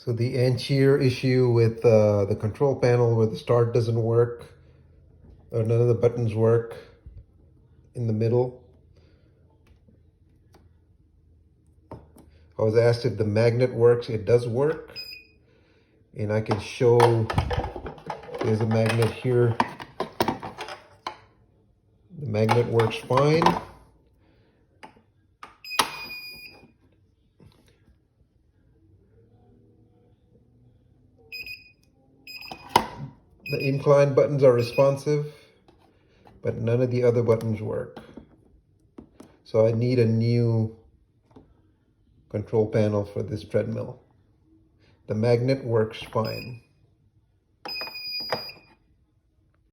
So the Ancheer issue with the control panel where the start doesn't work, or none of the buttons work in the middle. I was asked if the magnet works. It does work. And I can show, there's a magnet here. The magnet works fine. The incline buttons are responsive, but none of the other buttons work. So I need a new control panel for this treadmill. The magnet works fine.